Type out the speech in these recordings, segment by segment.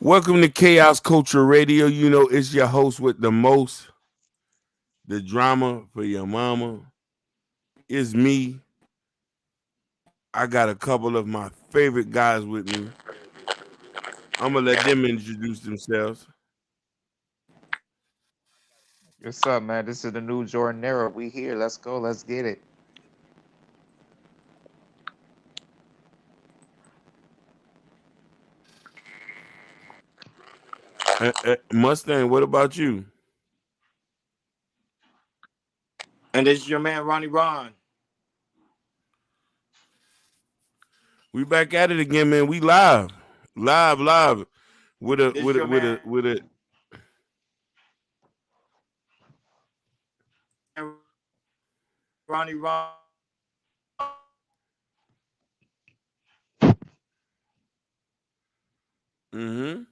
Welcome to Chaos Culture Radio. You know, it's your host with the most, the drama for your mama. It's me. I got a couple of my favorite guys with me. I'm going to let them introduce themselves. What's up, man? This is the new Jordan era. We here. Let's go. Let's get it. Mustang, what about you? And this is your man Ronnie Ron. We back at it again, man. We live. Live. With a, This is with a, your with a, man with a. Ronnie Ron. Mm-hmm.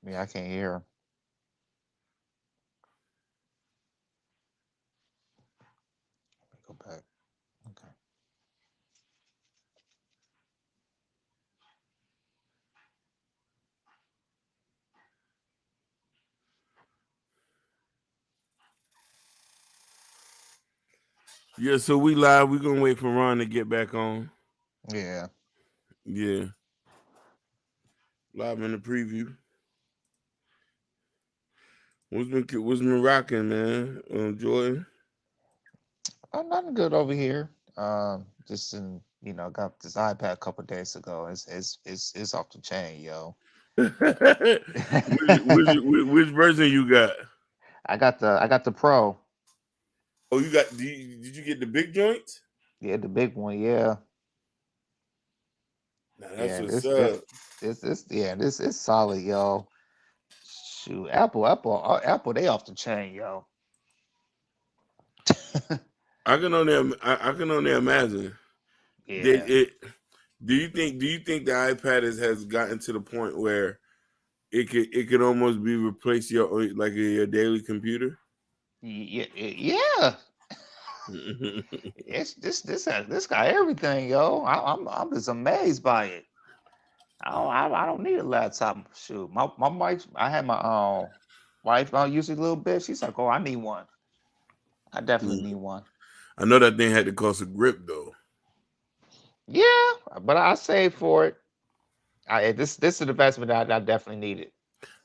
Yeah, I can't hear. Let me go back. Okay. Yeah, so we live. We're going to wait for Ron to get back on. Yeah. Yeah. Live in the preview. What's been rocking, man? Jordan. Nothing good over here. Just got this iPad a couple days ago. It's off the chain, yo. which version you got? I got the Pro. Oh, you got? Did you get the big joints? Yeah, the big one. Yeah. Nah, that's Yeah. what's This up. this yeah. This is solid, yo. Shoot, Apple. They off the chain, yo. I can only imagine. Did Yeah. it? Do you think the iPad has gotten to the point where it could almost be replace your daily computer? Yeah. This got everything, yo. I'm just amazed by it. I don't need a laptop. Shoot, my wife. I had my wife. I use it a little bit. She's like, oh, I need one. I definitely need one. I know that thing had to cost a grip though. Yeah, but I saved for it. This is an investment that I definitely needed.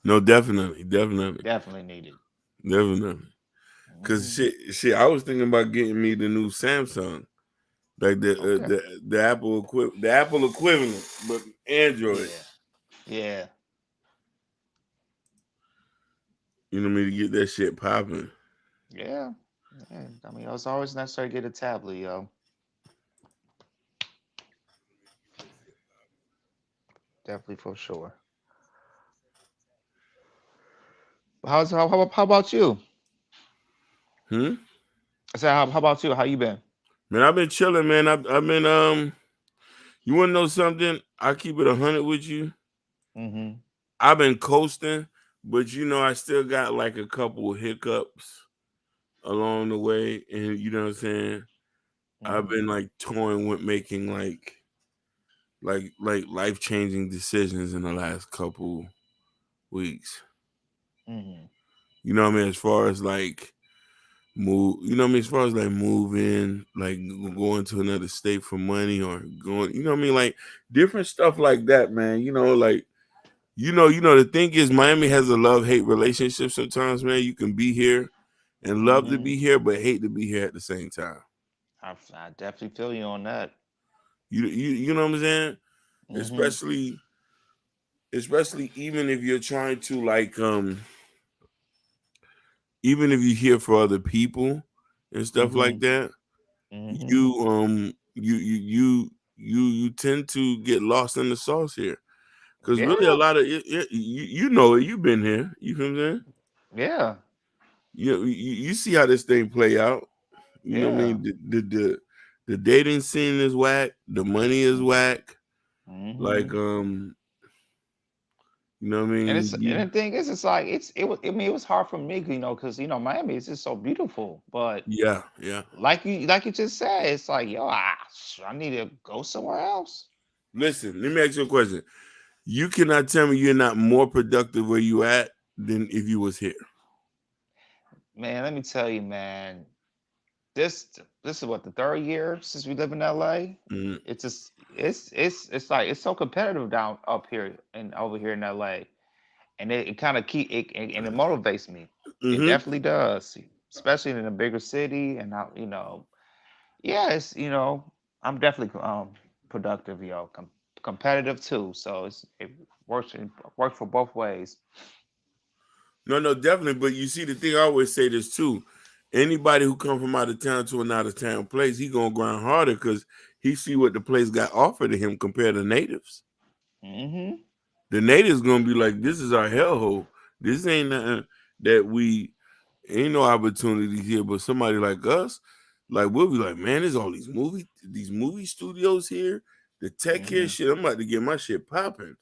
No, definitely. Definitely needed. Definitely. Cause Hmm. shit. I was thinking about getting me the new Samsung, like Okay. the Apple equivalent, but Android. Yeah. Yeah. You know me to get that shit popping. Yeah. Yeah. I mean, it's always necessary to get a tablet, yo. Definitely for sure. How about you? Hmm. I said, how about you? How you been? Man, I've been chilling, man. I've been You want to know something? I keep it 100 with you. Mm-hmm. I've been coasting, but I still got like a couple hiccups along the way, and you know what I'm saying. I've Mm-hmm. been like toying with making like life changing decisions in the last couple weeks. Mm-hmm. You know what I mean? As far as like move, you know what I mean? As far as like moving, like going to another state for money or going, you know what I mean? Like different stuff like that, man. Like the thing is, Miami has a love hate relationship. Sometimes, man, you can be here and love to Mm-hmm. be here, but hate to be here at the same time. I definitely feel you on that. You know what I'm saying? Mm-hmm. Especially especially even if you're trying to like even if you're here for other people and stuff Mm-hmm. like that, Mm-hmm. you tend to get lost in the sauce here. Because really, a Yeah. lot of you know it. You've been here. You know what I'm saying? Yeah. You see how this thing play out. You know what I Yeah. mean? The dating scene is whack. The money is whack. Mm-hmm. Like You know what I And mean? it's and the thing is, it's like it was hard for me, because Miami is just so beautiful. But Yeah, yeah. like you just said, it's like, yo, I need to go somewhere else. Listen, let me ask you a question. You cannot tell me you're not more productive where you at than if you was here. Man, let me tell you, man. This is what, the third year since we live in LA. Mm-hmm. It's just it's like it's so competitive down up here and over here in LA, and it kind of and it motivates me. It Mm-hmm. definitely does, especially in a bigger city. And yeah, I'm definitely productive, competitive too. So it works for both ways. No, no, definitely. But you see, the thing I always say this too. Anybody who come from out of town to an out of town place, he gonna grind harder because he see what the place got offered to him compared to natives. Hmm. The natives gonna be like, "This is our hellhole. This ain't nothing that we ain't no opportunity here." But somebody like us, like we'll be like, "Man, there's all these movie studios here. The tech here, Hmm. shit. I'm about to get my shit popping."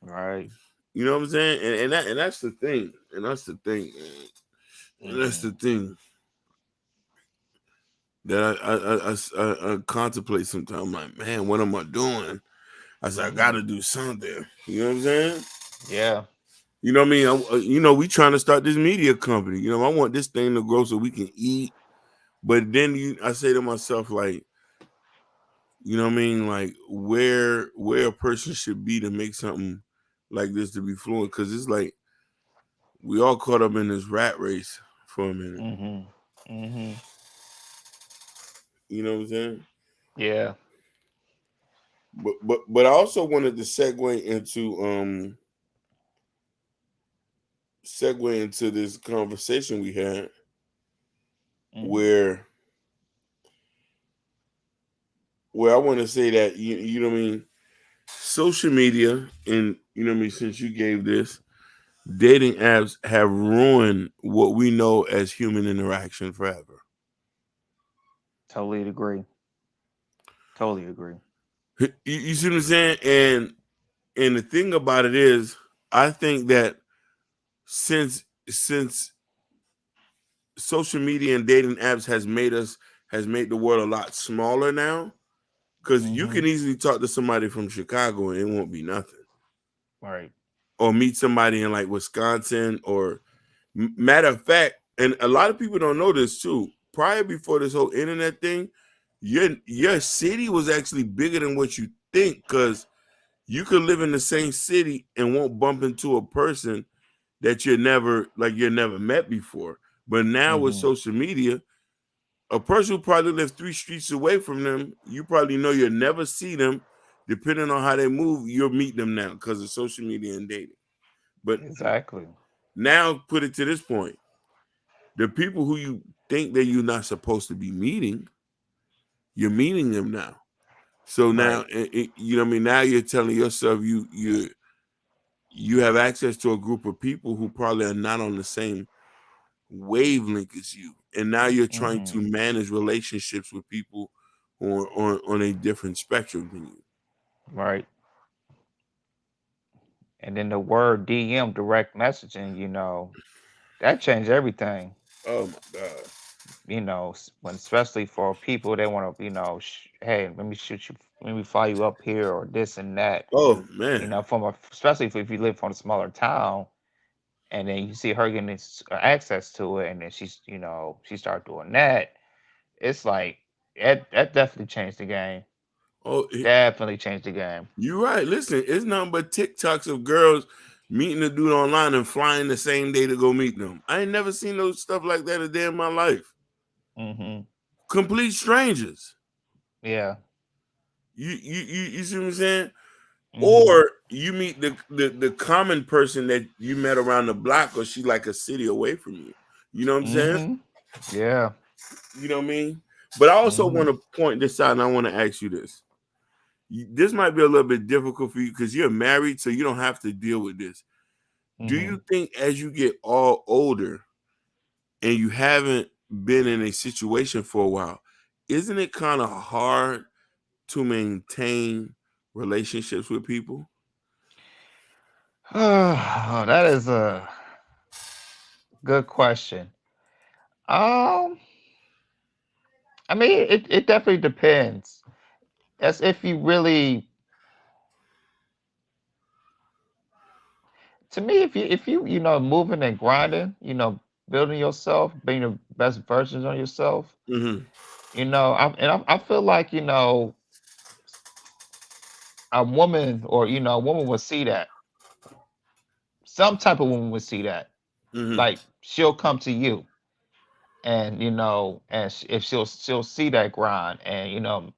Right. You know what I'm saying? And that's the thing. And that's the thing. Man. And that's Hmm. the thing that I contemplate sometimes. I'm like, man, what am I doing? I said, I got Hmm. to do something. You know what I'm saying? Yeah. You know what I mean? We trying to start this media company. I want this thing to grow so we can eat. But then I say to myself, like, you know what I mean? Like, where a person should be to make something like this to be fluent? Because it's like we all caught up in this rat race for a minute. Hmm. Hmm. You know what I'm saying? Yeah. But I also wanted to segue into this conversation we had Hmm. where I want to say that you know what I mean, social media, and you know what I mean, since you gave this, dating apps have ruined what we know as human interaction forever. Totally agree. Totally agree. You see what I'm saying? And the thing about it is, I think that since social media and dating apps has made the world a lot smaller now, because you Hmm. can easily talk to somebody from Chicago and it won't be nothing, Right. or meet somebody in like Wisconsin, or matter of fact, and a lot of people don't know this too. Prior, before this whole internet thing, your city was actually bigger than what you think, because you could live in the same city and won't bump into a person that you're never met before. But now with Hmm. social media, a person who probably lives 3 streets away from them, you probably know you'll never see them. Depending on how they move, you'll meet them now because of social media and dating. But Exactly. now put it to this point: the people who you think that you're not supposed to be meeting, you're meeting them now. So now, Right. you know what I mean. Now you're telling yourself you have access to a group of people who probably are not on the same wavelength as you, and now you're trying Hmm. to manage relationships with people who are on a different spectrum than you. Right. And then the word DM, direct messaging, that changed everything. Oh my god. When, especially for people, they want to, hey, let me shoot you, let me fly you up here, or this and that. Oh man. Especially if you live from a smaller town, and then you see her getting access to it, and then she started doing that. It's like that definitely changed the game. Oh, Definitely changed the game. you're right. Listen, it's nothing but TikToks of girls meeting a dude online and flying the same day to go meet them. I ain't never seen no stuff like that a day in my life. Hmm. Complete strangers. Yeah. You see what I'm saying? Hmm. Or you meet the common person that you met around the block, or she like a city away from you. You know what I'm saying? Hmm. Yeah. You know what I mean? But I also want Hmm. to point this out, and I want to ask you this. This might be a little bit difficult for you because you're married, so you don't have to deal with this. Do Hmm. you think as you get all older and you haven't been in a situation for a while, isn't it kind of hard to maintain relationships with people? Oh, that is a good question. Um, I mean, it definitely depends. As if you really, to me, if you moving and grinding, building yourself, being the best versions of yourself, Hmm. I feel like a woman or a woman would see that. Some type of woman would see that. Hmm. Like she'll come to you and if she'll see that grind and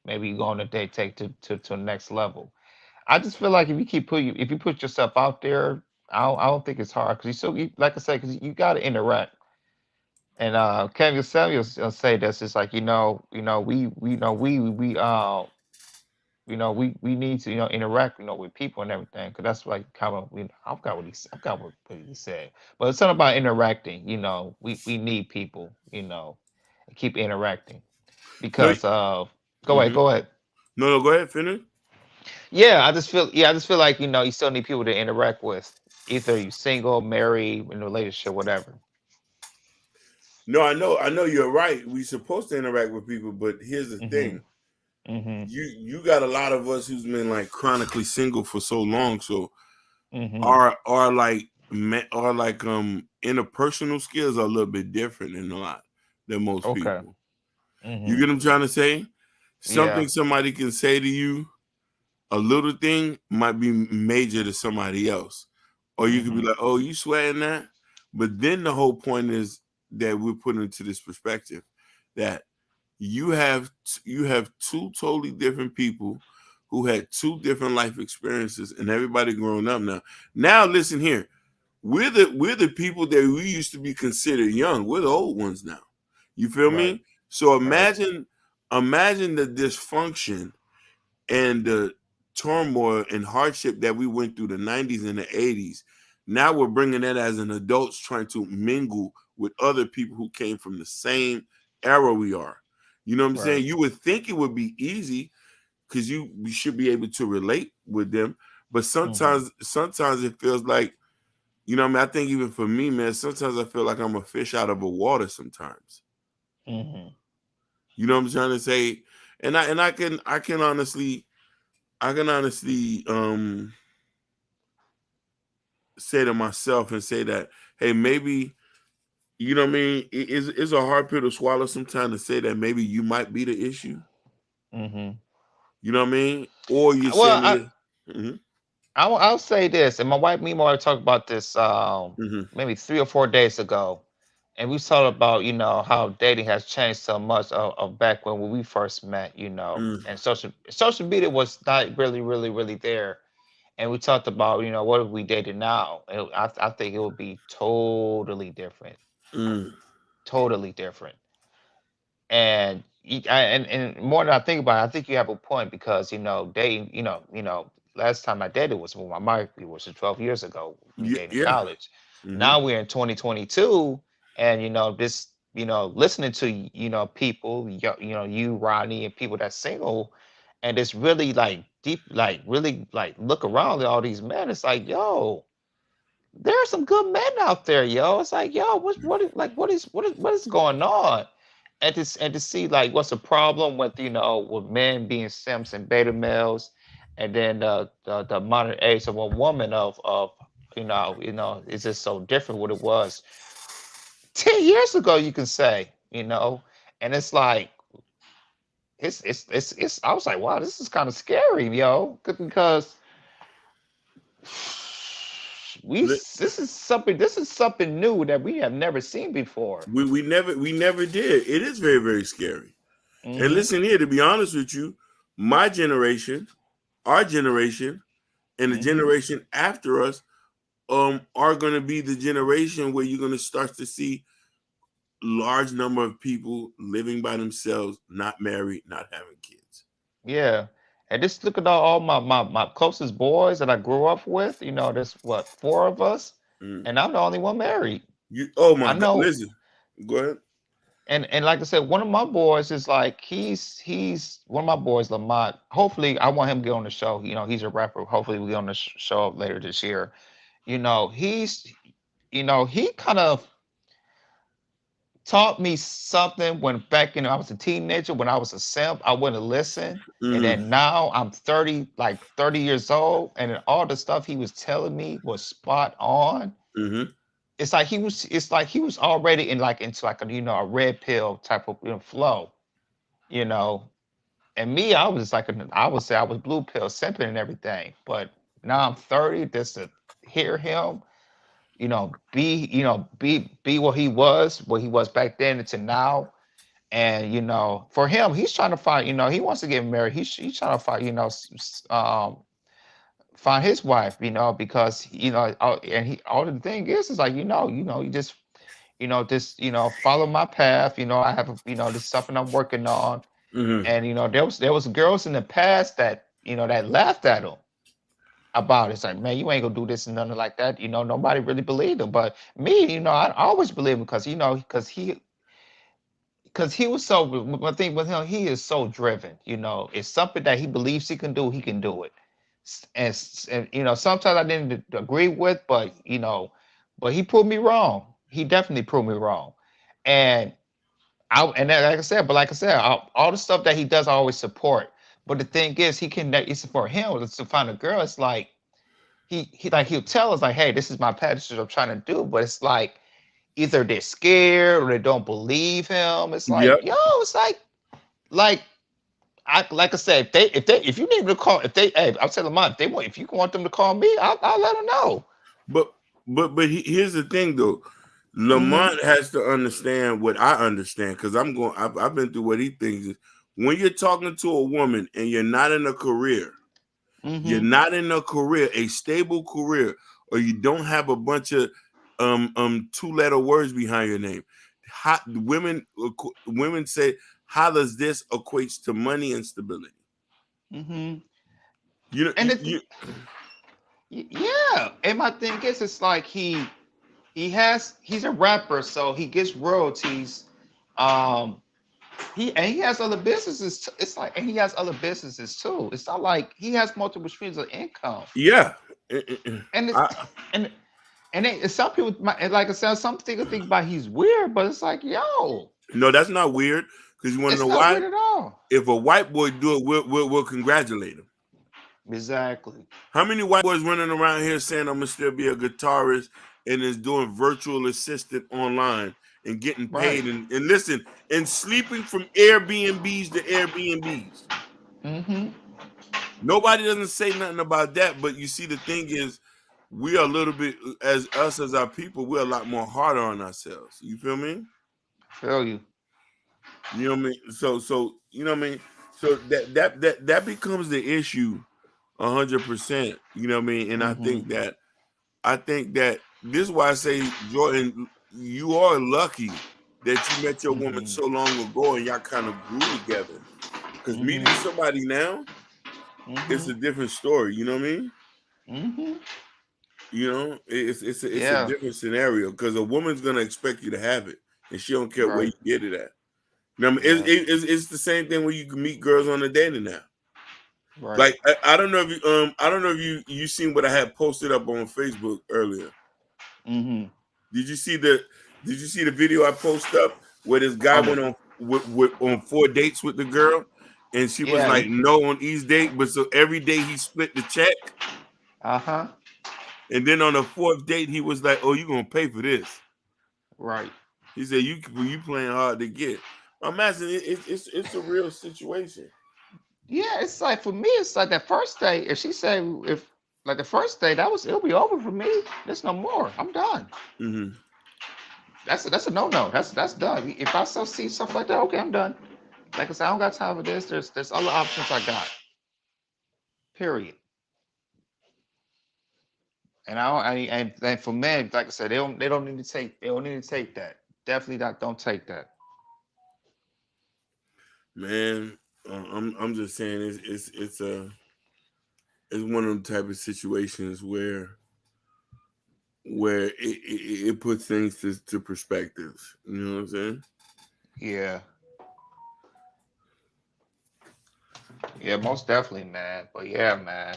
maybe you go on a date take to the next level. I just feel like if you put yourself out there, I don't think it's hard because like I said, because you got to interact. And Kevin Samuels say this. It's like we need to interact with people and everything because that's like kind of I forgot I forgot what he said, but it's something about interacting. We need people. And keep interacting No. because of Hmm. go ahead. No, no. Go ahead. Finish. I just feel like you still need people to interact with. Either you single, married, in a relationship, whatever. No, I know. I know you're right. We're supposed to interact with people, but here's the Mhm. thing. Mhm. You got a lot of us who's been like chronically single for so long, so Mhm. our interpersonal skills are a little bit different than most Okay. people. You get Mhm. what I'm trying to say? Yeah. Something somebody can say to you, a little thing might be major to somebody else. Or you could be Mhm. like, oh, you sweating that? But then the whole point is that we're putting into this perspective that you have two totally different people who had two different life experiences and everybody growing up now. Now listen here. We're the people that we used to be considered young. We're the old ones now. You feel Right. me? So Right. imagine the dysfunction and the turmoil and hardship that we went through the 90s and the 80s. Now we're bringing that as an adults trying to mingle with other people who came from the same era we are. You know what I'm Right. saying? You would think it would be easy because you should be able to relate with them, but Mhm. sometimes it feels like, what I mean, I think even for me, man, sometimes I feel like I'm a fish out of a water sometimes. Mhm. You know what I'm trying to say? And I can honestly say to myself and say that, hey, maybe, you know what I mean, it's a hard pill to swallow sometimes to say that maybe you might be the issue. Mhm. You know what I mean? Or you're Well, saying it. Mhm, I'll say this, and my wife, me and my wife talked about this mhm, maybe 3 or 4 days ago, and we talked about how dating has changed so much of back when we first met, mm, and social media was not really really really there, and we talked about what if we dated now. I think it would be mm, totally different. And and more than I think about it, I think you have a point because dating, last time I dated was when my wife was 12 years ago. We dated in yeah. college. Mhm, Now we're in 2022, and this, listening to people, you Rodney, and people that's single, and it's really like deep, like really like look around at all these men. It's like, yo, there are some good men out there, yo. It's like, yo, what is going on? And to see like what's the problem with with men being simps and beta males, and then the modern age of a woman of it's just so different what it was 10 years ago, you can say, and it's like it's I was like, wow, this is kind of scary, yo, because li- this is something new that we have never seen before. we never did. It is very very scary. And Hmm. listen here, to be honest with you, my generation, our generation, and the Hmm. generation after us are going to be the generation where you're going to start to see large number of people living by themselves, not married, not having kids. Yeah. And just look at all my closest boys that I grew up with. There's what, four of us, Mm. and I'm the only one married. Oh I my God! know. Listen, go ahead. and like I said, one of my boys is like he's one of my boys, Lamont. Hopefully, I want him to get on the show. You know, he's a rapper. Hopefully, we get on the show later this year. You know, he kind of taught me something when back in I was a teenager, when I was a simp, I wouldn't listen. And Mm-hmm. then now I'm 30, like 30 years old, and then all the stuff he was telling me was spot on. Mm-hmm. It's like he was already in like into like a a red pill type of flow, you know. And me, I was like I would say I was blue pill simping and everything. But now I'm 30, just to hear him be what he was back then to now. And for him, he's trying to find, he wants to get married. He's trying to find, find his wife, because and he all the thing is like you just follow my path. I have this is something I'm working on. Mm-hmm. And there was girls in the past that that laughed at him about it. It's like, man, you ain't gonna do this and nothing like that. Nobody really believed him. But me, I always believe him because he was so. One thing with him, he is so driven. It's something that he believes he can do. He can do it. And sometimes I didn't agree with, but he proved me wrong. He definitely proved me wrong. And like I said, all the stuff that he does, I always support. But the thing is, it's for him to find a girl. It's like he'll tell us like, hey, this is my path, this is what I'm trying to do. But it's like either they're scared or they don't believe him. It's like, Yep. yo, it's like like I said, if you need me to call, hey, I'll tell them if you want them to call me, I'll let them know. But here's the thing though. Mm-hmm. Lamont has to understand what I understand because I've been through what he thinks is when you're talking to a woman and you're not in a career, Mm-hmm. a stable career, or you don't have a bunch of two-letter words behind your name. Women say, how does this equates to money and stability? Mm-hmm. You know, And yeah. And my thing is, it's like he's a rapper, so he gets royalties. Um, he has other businesses. It's like, and he has other businesses too. It's not like he has multiple streams of income. yeah. And it's I, and some people like I said, some people think about he's weird, but it's like, yo, no, that's not weird because you want to it's know not why? weird at all. If a white boy do it, we'll congratulate him. Exactly. How many white boys running around here saying I'm gonna still be a guitarist and is doing virtual assistant online and getting Right. paid and listen and sleeping from Airbnbs to Airbnbs? Mm-hmm. Nobody doesn't say nothing about that, but you see the thing is we are a little bit as our people, we're a lot more harder on ourselves. You feel me? Feel you. You know what I mean? So you know what I mean? So that becomes the issue 100%. You know what I mean? And Mm-hmm. I think that this is why I say, Jordan, you are lucky that you met your woman Mm-hmm. so long ago and y'all kind of grew together. Because meeting Mm-hmm. somebody now, it's Mm-hmm. a different story. You know what I mean? Mm-hmm. You know, it's a Yeah. different scenario because a woman's gonna expect you to have it, and she don't care where you Right. get it at. You know what I mean? Yeah. It's the same thing when you can meet girls on the dating app. Right. Like I don't know if you seen what I had posted up on Facebook earlier. Mm-hmm. Did you see the video I posted up where this guy On the went on on 4 dates with the girl, and she was yeah. like no on each date, but so every day he split the check, Uh-huh. and then on the fourth date he was like, "Oh, you gonna pay for this?" Right. He said, "You playing hard to get." I'm asking, it's a real situation. Yeah, it's like for me, it's like that first day. If she said if like the first day, it'll be over for me. There's no more. I'm done. Mm-hmm. That's a no-no. That's done. If I still see stuff like that, okay, I'm done. Like I said, I don't got time for this. There's other options I got. Period. And I don't and for men, like I said, they don't need to take that. Definitely not don't take that. Man, I'm just saying it's one of them type of situations where it puts things to perspective. You know what I'm saying? Yeah. Yeah, most definitely, man. But yeah, man.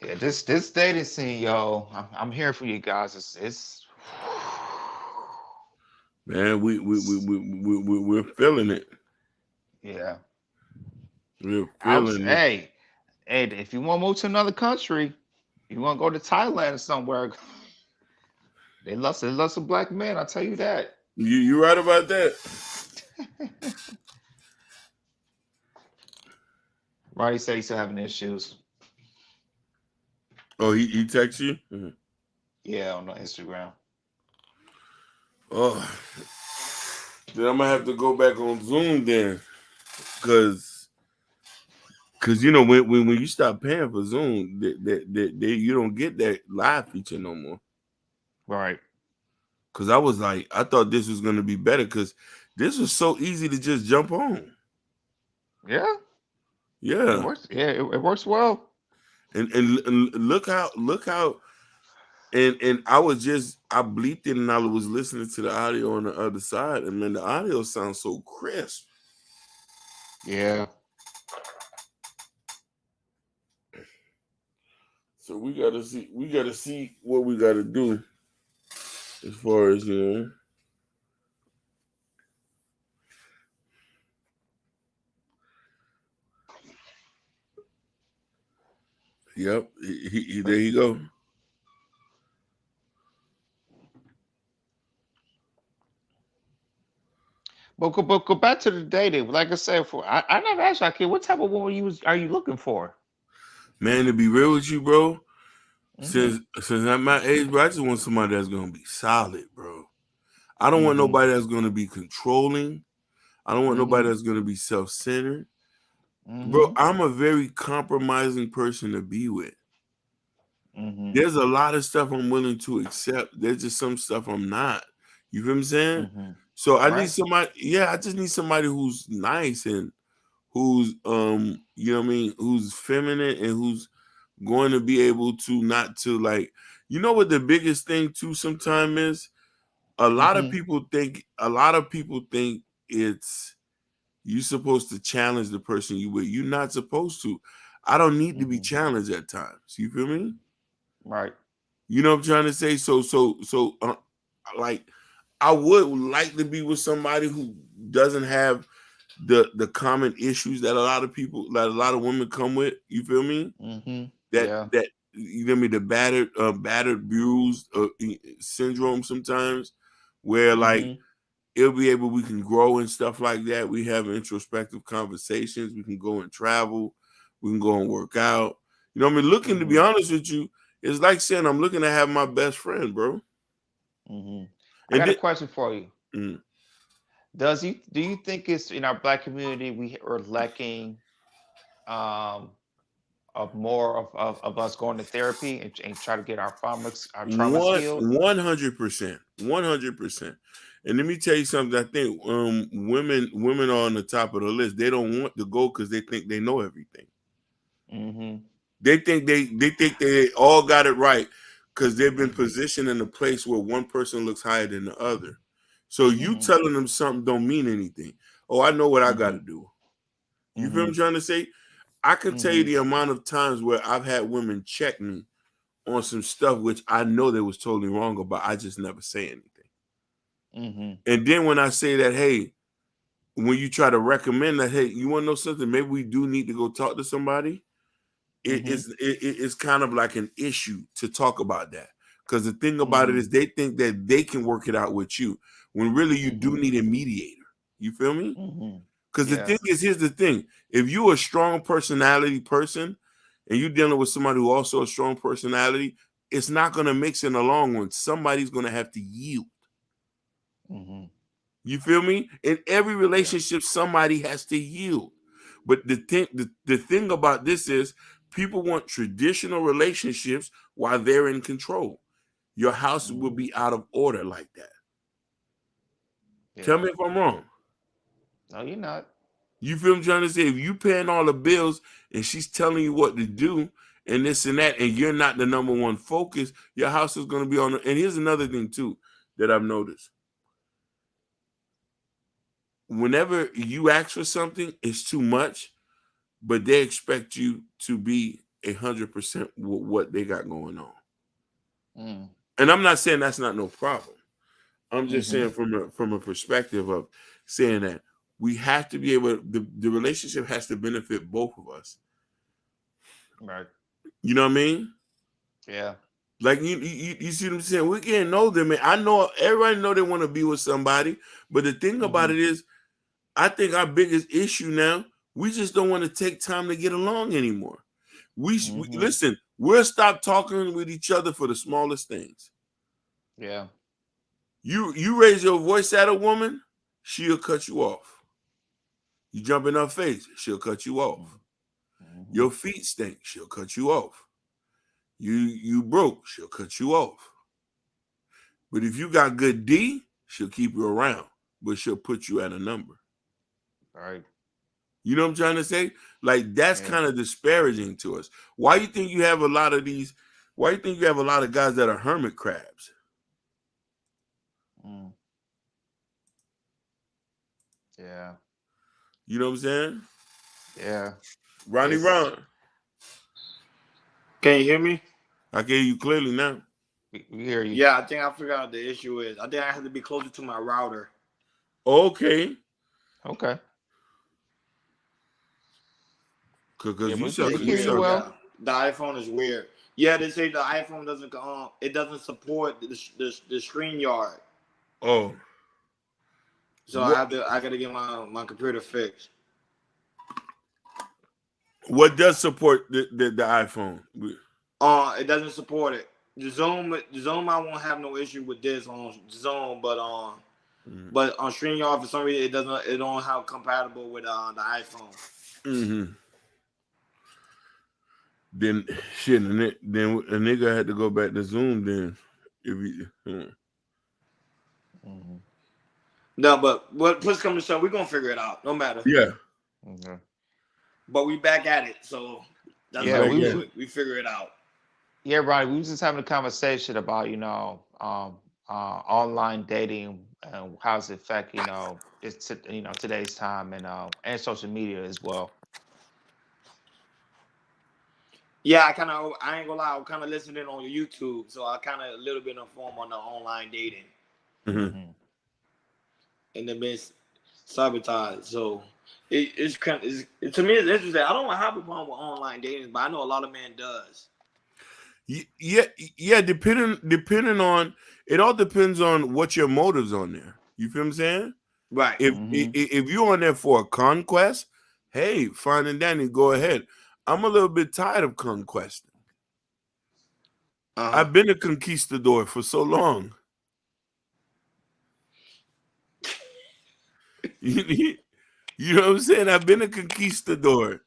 Yeah, this dating scene, yo, I'm here for you guys. It's Man, we're feeling it. yeah. We're feeling it. Hey, if you want to move to another country, you want to go to Thailand or somewhere, they love some black men. I'll tell you that. You right about that. Roddy said he's still having issues. Oh, he texts you? Mhm. Yeah, on Instagram. Oh, then I'm gonna have to go back on Zoom then, cause you know when you stop paying for Zoom, you don't get that live feature no more. Right. Cause I was like, I thought this was gonna be better, cause this was so easy to just jump on. Yeah, it Yeah, works. Yeah, it works well. and look how and I bleeped it and I was listening to the audio on the other side, and man, the audio sounds so crisp. Yeah. So we gotta see what we gotta do as far as Yep, there you go. But go back to the dating. Like I said, I never asked you, kid, what type of woman are you looking for? Man, to be real with you, bro, Mm-hmm. since at my age, bro, I just want somebody that's gonna be solid, bro. I don't want Mm-hmm. nobody that's gonna be controlling. I don't want Mm-hmm. nobody that's gonna be self-centered. Bro, Mm-hmm. I'm a very compromising person to be with. Mm-hmm. There's a lot of stuff I'm willing to accept. There's just some stuff I'm not. You feel what I'm saying? Mm-hmm. So I need Right. somebody, I just need somebody who's nice and who's you know what I mean, who's feminine and who's going to be able to not to like, you know what the biggest thing too sometimes is? A lot of Mm-hmm. people think it's you supposed to challenge the person you with. You're not supposed to. I don't need to be Mm-hmm. challenged at times. You feel me? Right. You know what I'm trying to say? So like I would like to be with somebody who doesn't have the common issues that a lot of women come with. You feel me? Mm-hmm. That Yeah. you know me, the battered bruised syndrome sometimes, where like Mm-hmm. it'll be able we can grow and stuff like that. We have introspective conversations. We can go and travel. We can go and work out. You know what I mean? Looking to be Mm-hmm. honest with you, it's like saying I'm looking to have my best friend, bro. Mm-hmm. I And got a then, question for you. mm, Do you think it's in our black community we are lacking um of more of us going to therapy and try to get our trauma one healed? 100%, 100%. And let me tell you something. I think women are on the top of the list. They don't want to go because they think they know everything. Mm-hmm. They think they all got it right because they've been Mm-hmm. positioned in a place where one person looks higher than the other. So you Mm-hmm. telling them something don't mean anything. Oh, I know what I got Mm-hmm. to do. You feel what Mm-hmm. I'm trying to say? I can tell you Mm-hmm. the amount of times where I've had women check me on some stuff which I know they was totally wrong about. I just never say anything. Mm-hmm. And then when I say that, hey, when you try to recommend that, hey, you want to know something? Maybe we do need to go talk to somebody. Mm-hmm. It's kind of like an issue to talk about that because the thing about it Mm-hmm. is they think that they can work it out with you when really you do Mm-hmm. need a mediator. You feel me? Mm-hmm. Because the Yeah. thing is, here's the thing: if you're a strong personality person and you're dealing with somebody who also a strong personality, it's not going to mix in the long run. Somebody's going to have to yield. Mm-hmm. You feel me? In every Yeah. relationship, somebody has to yield. But the thing about this is people want traditional relationships while they're in control. Your house will Mm-hmm. be out of order like that. Tell Yeah. me if I'm wrong. No, you're not. You feel what I'm trying to say? If you paying all the bills and she's telling you what to do and this and that, and you're not the number one focus, your house is going to be on. And here's another thing too that I've noticed. whenever you ask for something, it's too much, but they expect you to be 100% with what they got going on. Mm. And I'm not saying that's not no problem. I'm just Mm-hmm. saying from a perspective of saying that we have to be able. The relationship has to benefit both of us. Right. You know what I mean? Yeah. Like you see what I'm saying? We're getting older, man. I know everybody know they want to be with somebody, but the thing about Mm-hmm. it is, I think our biggest issue now, we just don't want to take time to get along anymore. We Mm-hmm. listen. We'll stop talking with each other for the smallest things. Yeah. You raise your voice at a woman, she'll cut you off. You jump in her face, she'll cut you off. Mm-hmm. Your feet stink, she'll cut you off. You broke, she'll cut you off. But if you got good D, she'll keep you around, but she'll put you at a number. Right. You know what I'm trying to say? Like that's Yeah. kind of disparaging to us. Why you think you have a lot of these? Why you think you have a lot of guys that are hermit crabs? Mm. Yeah. You know what I'm saying? Yeah. Ronnie It's- Ron, Can you hear me? I can hear you clearly now. We hear you. Yeah, I think I figured out what the issue is. I think I have to be closer to my router. Okay, Okay. because Yeah, you we suck. can You hear you suck. well. The iPhone is weird. Yeah, they say the iPhone doesn't it doesn't support the StreamYard. Oh, So what? I gotta get my computer fixed. What does support the iPhone? It doesn't support it. The Zoom I won't have no issue with this on Zoom, but on StreamYard for some reason it don't have compatible with the iPhone. Mm-hmm. Then shit, then a nigga had to go back to Zoom. Then if you, Mm-hmm. No, but what push come to shove, we're gonna figure it out. No matter. yeah, Okay. But we back at it, so that's Yeah, how back we at do it. We figure it out. Yeah, right. We was just having a conversation about, online dating and how's it affect, today's time and social media as well. Yeah, I ain't gonna lie, I'm kind of listening on YouTube, so I kind of a little bit informed on the online dating mm-hmm. Mm-hmm. and the miss sabotage. So it's kind of to me it's interesting. I don't have a problem with online dating, but I know a lot of men does. Yeah. Depending on it, all depends on what your motives on there. You feel what I'm saying? Right. If you're on there for a conquest, hey, fine and dandy, go ahead. I'm a little bit tired of conquesting. I've been a conquistador for so long. You know what I'm saying? I've been a conquistador.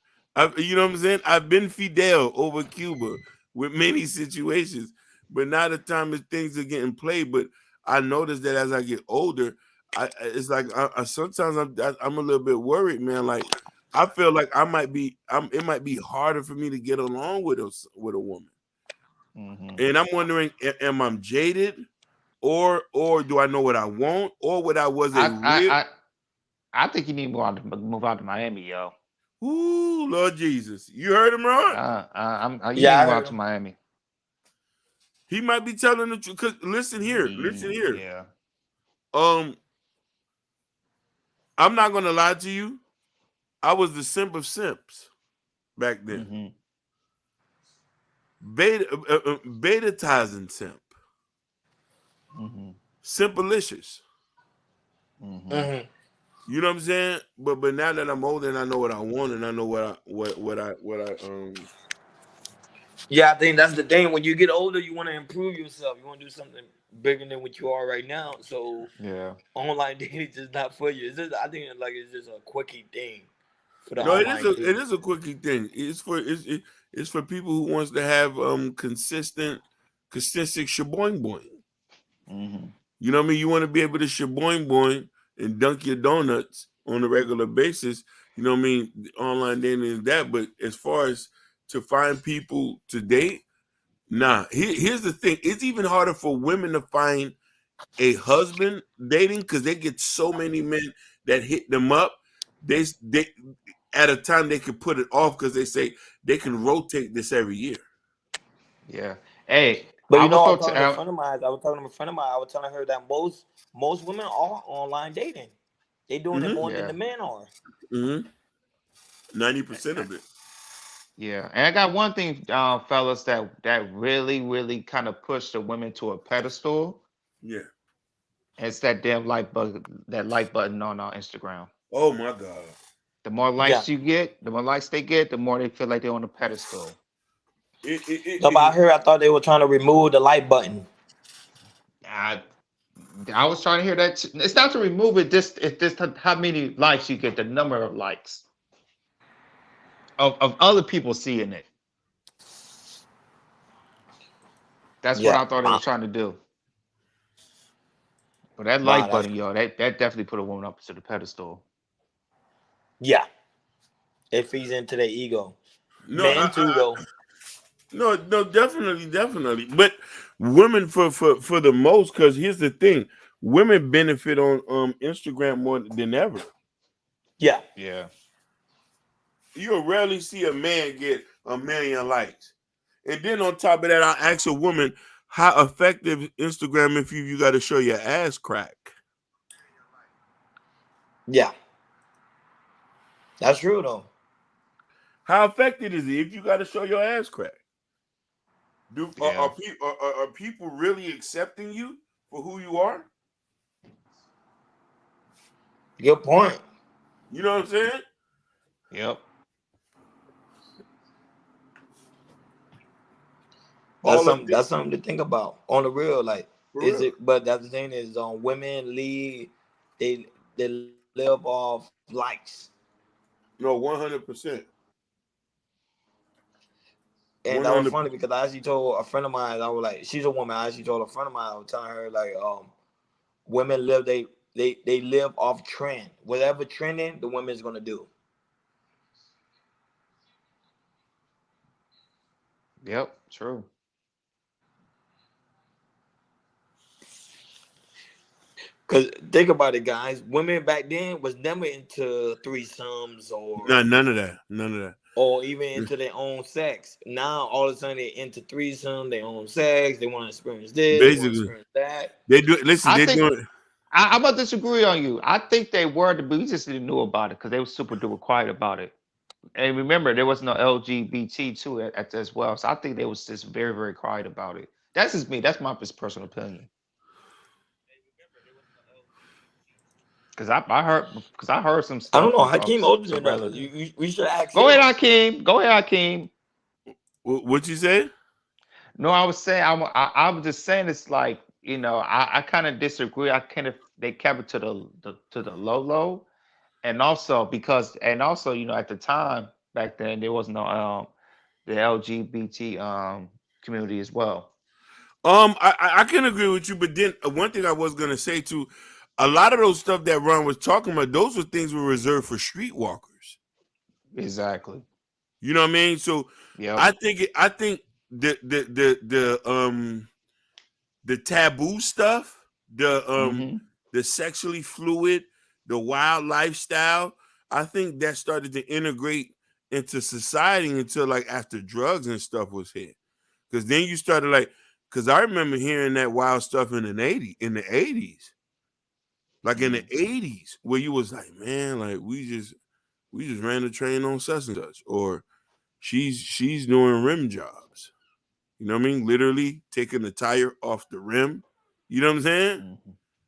You know what I'm saying? I've been Fidel over Cuba with many situations, but now the time is things are getting played. But I noticed that as I get older, it's like I sometimes I'm a little bit worried, man. Like I feel like it might be harder for me to get along with a woman, Mm-hmm. and I'm wondering, am I jaded, or do I know what I want, or what I was a real. I think you need to move out to Miami, yo. Ooh, Lord Jesus. You heard him, Ron? You need to move out to Miami. He might be telling the truth. Cause listen here. Yeah. I'm not gonna lie to you. I was the simp of simps back then. Mm-hmm. Beta-tizing simp. Mm-hmm. Simpalicious. Mm-hmm. You know what I'm saying? But now that I'm older and I know what I want and I know what I Yeah, I think that's the thing. When you get older, you want to improve yourself. You want to do something bigger than what you are right now. So Yeah. online dating is just not for you. It's just, I think it's just a quickie thing for the No, online dating. it is a quickie thing. It's for people who wants to have consistent shaboing boing. Mm-hmm. You know what I mean? You want to be able to shaboing boing and dunk your donuts on a regular basis. You know what I mean? Online dating is that, but as far as to find people to date, nah. Here's the thing: it's even harder for women to find a husband dating because they get so many men. that hit them up, they at a time they can put it off because they say they can rotate this every year. Yeah. Hey, But I you will know, throw I was talking to a friend of mine. I was telling her that most women are online dating. They doing it Mm-hmm. more yeah. than the men are. Mm-hmm. 90% of it. Yeah, and I got one thing, fellas, that really kind of pushed the women to a pedestal. Yeah. It's that damn like button on Instagram. Oh my God. The more Yeah. likes you get, the more likes they get, the more they feel like they're on a pedestal. No, but I thought they were trying to remove the like button. I was trying to hear that. It's not to remove it. It's just how many likes you get, the number of likes of other people seeing it. That's what Yeah. I thought they was trying to do. But that Wow, like button, yo, that definitely put a woman up to the pedestal. yeah. It feeds into their ego. No, Men too, though. No, definitely. But women for the most, because here's the thing: women benefit on Instagram more than ever. Yeah. Yeah. You'll rarely see a man get 1 million likes. And then on top of that, I'll ask a woman how effective Instagram if you got to show your ass crack. Yeah. That's true, though. How effective is it if you got to show your ass crack? Yeah. Are people really accepting you for who you are? Good point. You know what I'm saying? Yep. That's something to think about on the real. Like, For is real. it? But that's the thing is, women lead. They live off likes, No, 100%. and that was funny because I actually told a friend of mine. I was like, she's a woman. I actually told a friend of mine. I was telling her like, women live. They live off trend. Whatever trending, the women's gonna do. Yep. True. Cause think about it, guys. Women back then was never into threesomes or None of that. or even into their own sex. Now all of a sudden they're into threesome, their own sex. They want to experience this. They want to experience that. They do. Listen, they're doing. I'm gonna disagree on you. I think they were, but we just didn't know about it because they were super duper quiet about it. And remember, there was no LGBT too at as well. So I think they was just very, very quiet about it. That's just me. That's my personal opinion. Because I heard some stuff. I don't know. from, Hakeem some older than us. relatives. We should ask. Go ahead, Hakeem. Go ahead, Hakeem. What you say? No, I was saying I was just saying it's like, I kind of disagree. They kept it to the low, and also at the time back then there was no the LGBT community as well. I can agree with you, but then one thing I was gonna say too, a lot of those stuff that Ron was talking about, those were things were reserved for streetwalkers. Exactly. You know what I mean? So yeah, I think the taboo stuff, the sexually fluid, the wild lifestyle, I think that started to integrate into society until like after drugs and stuff was hit. Because then you started like, because I remember hearing that wild stuff in the 80s. Like in the 80s, where you was like, man, like we just ran the train on such and such, or she's doing rim jobs. You know what I mean? Literally taking the tire off the rim. You know what I'm saying?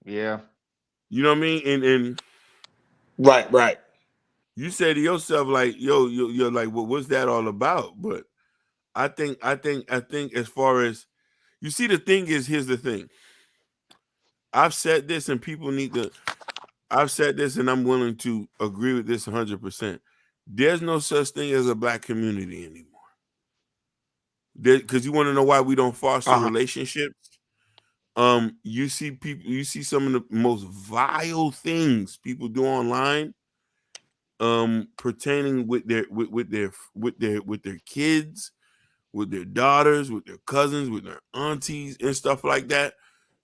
Yeah. You know what I mean? And right. You say to yourself like, yo, you're like, well, what's that all about? But I think as far as you see, the thing is, here's the thing. I've said this, and people need to. I've said this, and I'm willing to agree with this 100%. There's no such thing as a black community anymore. Because you want to know why we don't foster relationships? You see some of the most vile things people do online, pertaining with their kids, with their daughters, with their cousins, with their aunties and stuff like that.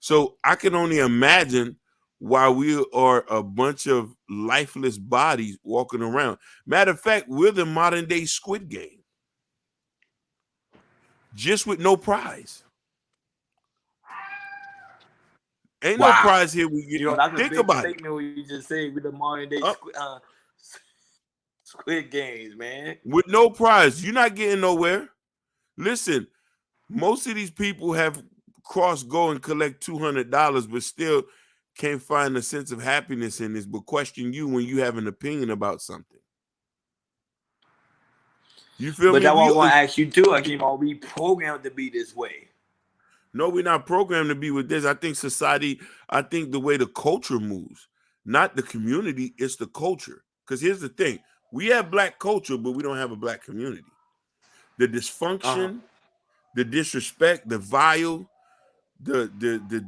So I can only imagine while we are a bunch of lifeless bodies walking around. Matter of fact, we're the modern day Squid Game, just with no prize. Ain't no Wow. prize here. That's a Think big about it. statement what you just said with the modern day Squid Games, man. With no prize, you're not getting nowhere. Listen, most of these people have crossed go and collect $200, but still can't find a sense of happiness in this, but question you when you have an opinion about something. You feel But me? that's what I want to ask you too, Akeem. Are we programmed to be this way? No, we're not programmed to be with this. I think society, I think the way the culture moves, not the community, it's the culture. Because here's the thing. We have black culture, but we don't have a black community. The dysfunction, the disrespect, the vile, the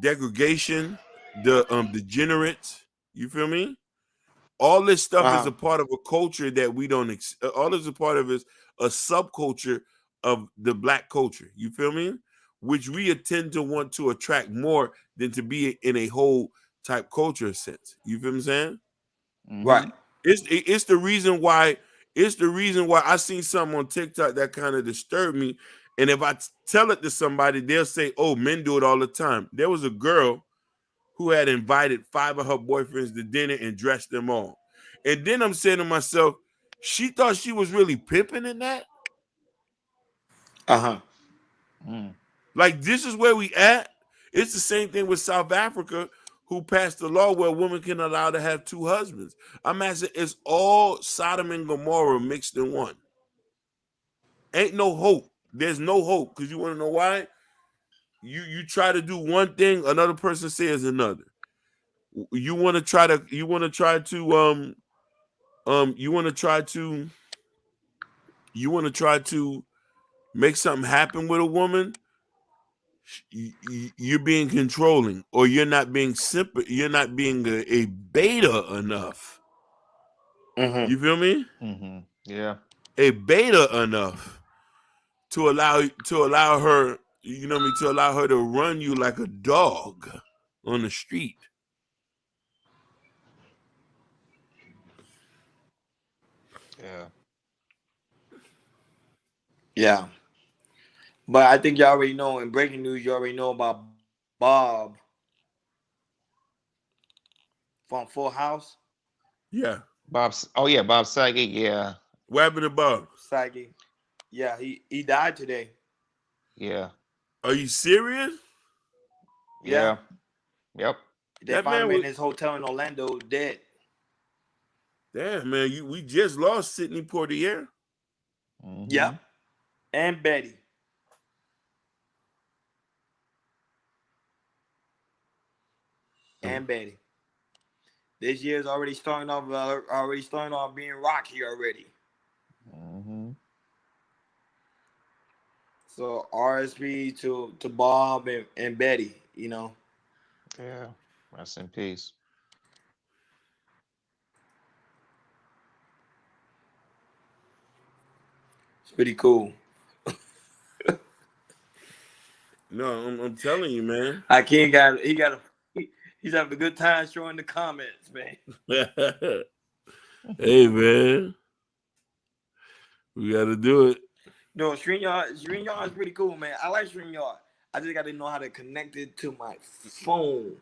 degradation, the degenerates, you feel me? All this stuff is a part of a culture that we don't all this is a part of is a subculture of the black culture, you feel me? Which we tend to want to attract more than to be in a whole type culture sense. You feel what I'm saying? Mhm. Right. It's the reason why I seen something on TikTok that kind of disturbed me. And if I tell it to somebody, they'll say, "Oh, men do it all the time." There was a girl who had invited 5 of her boyfriends to dinner and dressed them all. And then I'm saying to myself, she thought she was really pimping in that? Like, this is where we at? It's the same thing with South Africa, who passed a law where a woman can allow to have 2 husbands. I'm asking, it's all Sodom and Gomorrah mixed in one. Ain't no hope. There's no hope. Because you want to know why? You try to do one thing, another person says another. You want to try to make something happen with a woman. You're being controlling, or you're not being simple. You're not being a beta enough. You feel me? Yeah. A beta enough to allow her, to allow her to run you like a dog on the street. Yeah. Yeah. But I think you already know, in breaking news, you already know about Bob from Full House. Yeah. Bob Saget. Yeah. What happened to Bob? Saget. Yeah, he died today. Yeah. Are you serious? Yeah. Yep. They found him in his hotel in Orlando dead. Damn, man, we just lost Sidney Poitier. Yeah. And Betty. And Betty. This year's already starting off being rocky already. So RSP to Bob and Betty, Yeah. Rest in peace. It's pretty cool. No, I'm telling you, man. He's having a good time showing the comments, man. Hey, man, we got to do it. No, StreamYard is pretty cool, man. I like StreamYard. I just got to know how to connect it to my phone.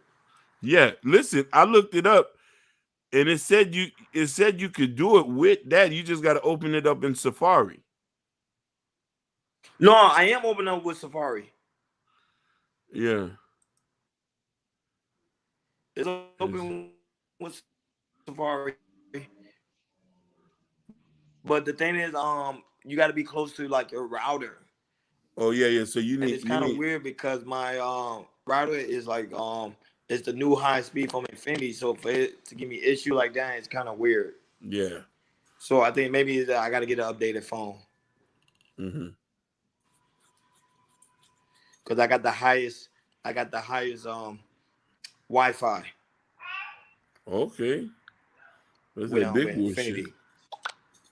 Yeah, listen, I looked it up, and it said you could do it with that. You just got to open it up in Safari. No, I am opening up with Safari. Yeah. It's open with Safari. But the thing is, you got to be close to like your router. Oh yeah. So you need. And it's kind of weird because my router is like it's the new high speed from Infinity. So for it to give me issue like that, it's kind of weird. Yeah. So I think maybe I got to get an updated phone. Because I got the highest Wi-Fi. Okay. That's a big bullshit.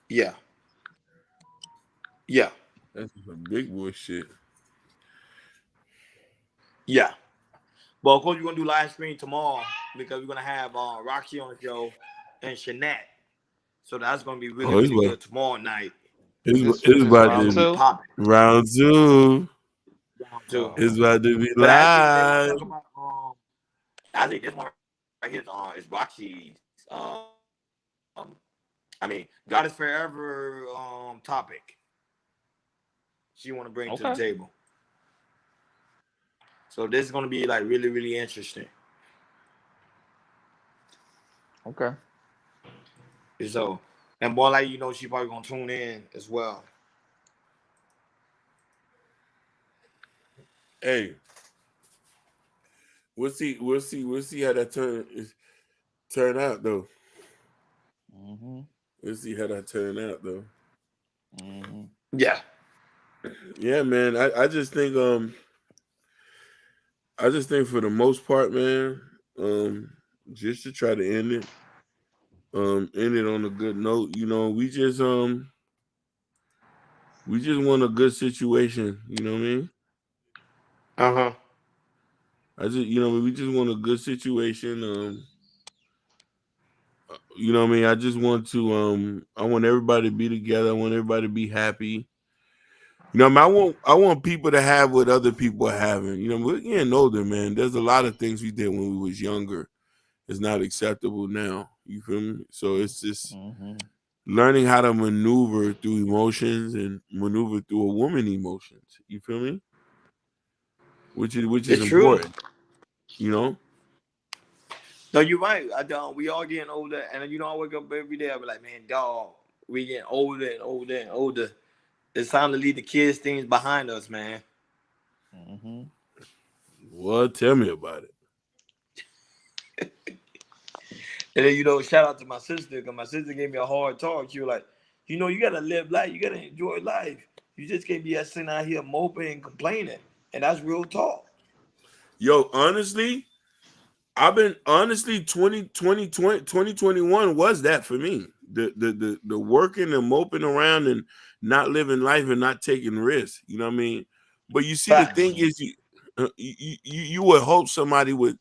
Yeah. Yeah. That's some big bullshit. Yeah. But of course, you're going to do live stream tomorrow because we're gonna have Rocky on the show and Shanette. So that's gonna be really, Oh, really good tomorrow night. it's This about round to be two? Popping. round 2. Too. It's about to be But I think they want live. to talk about I think this one right here is Rocky's I mean, God is forever topic she want to bring to the table. So this is gonna be like really, really interesting. Okay. So, and more like she probably gonna tune in as well. Hey, we'll see how that turn out though. Mm-hmm. We'll see how that turn out though. Mm-hmm. Yeah. Yeah, man. I just think for the most part, man, just to try to end it on a good note. We just want a good situation, you know what I mean? Uh-huh. We just want a good situation. You know what I mean? I just want to I want everybody to be together. I want everybody to be happy. I want people to have what other people are having. We're getting older, man. There's a lot of things we did when we was younger. It's not acceptable now. You feel me? So it's just learning how to maneuver through emotions and maneuver through a woman emotions. You feel me? Which is It's true. important. No, you're right. We all getting older, and I wake up every day. I be like, man, dog, we getting older and older and older. It's time to leave the kids' things behind us, man. Mm-hmm. Well, tell me about it. And then shout out to my sister, because my sister gave me a hard talk. She was like, you gotta live life. You gotta enjoy life. You just can't be sitting out here moping and complaining. And that's real talk. Yo, honestly, 2021 was that for me. The working and moping around and not living life and not taking risks. You know what I mean? But you see, Facts. the thing is, you would hope somebody would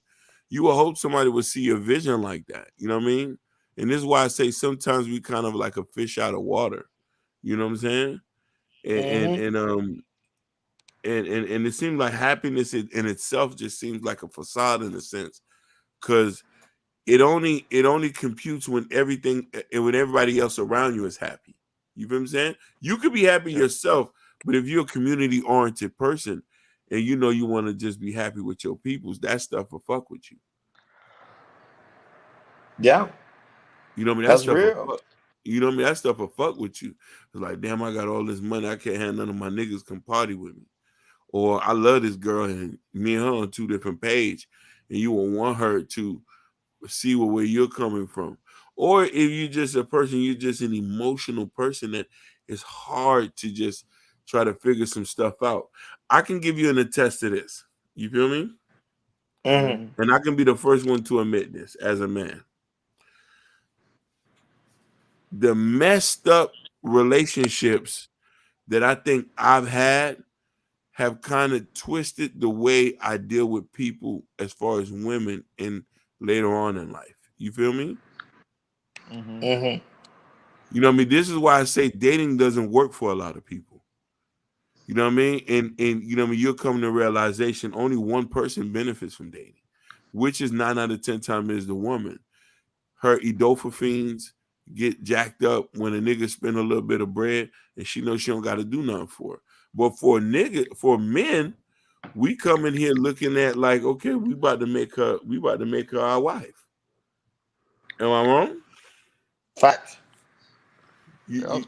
see a vision like that. You know what I mean? And this is why I say sometimes we kind of like a fish out of water. You know what I'm saying? And it seems like happiness in itself just seems like a facade in a sense, because it only computes when everything and when everybody else around you is happy. You feel what I'm saying? You could be happy yourself, but if you're a community oriented person and you want to just be happy with your peoples, that stuff will fuck with you. Yeah. You know what I mean? That's real. You know what I mean? That stuff will fuck with you. It's like, damn, I got all this money. I can't have none of my niggas come party with me. Or I love this girl and me and her on 2 different pages, and you will want her to see where you're coming from. Or if you're just a person, you're just an emotional person that it's hard to just try to figure some stuff out. I can give you an attest to this. You feel me? Mm-hmm. And I can be the first one to admit this as a man. The messed up relationships that I think I've had have kind of twisted the way I deal with people as far as women and later on in life. You feel me? Mm-hmm. Mm-hmm. You know what I mean? This is why I say dating doesn't work for a lot of people. You know what I mean? And you know what I mean? You'll come to realization only one person benefits from dating, which is 9 out of 10 times is the woman. Her endorphins get jacked up when a nigga spend a little bit of bread and she knows she don't got to do nothing for it. But for men, we come in here looking at like, okay, we about to make her our wife. Am I wrong? Facts. You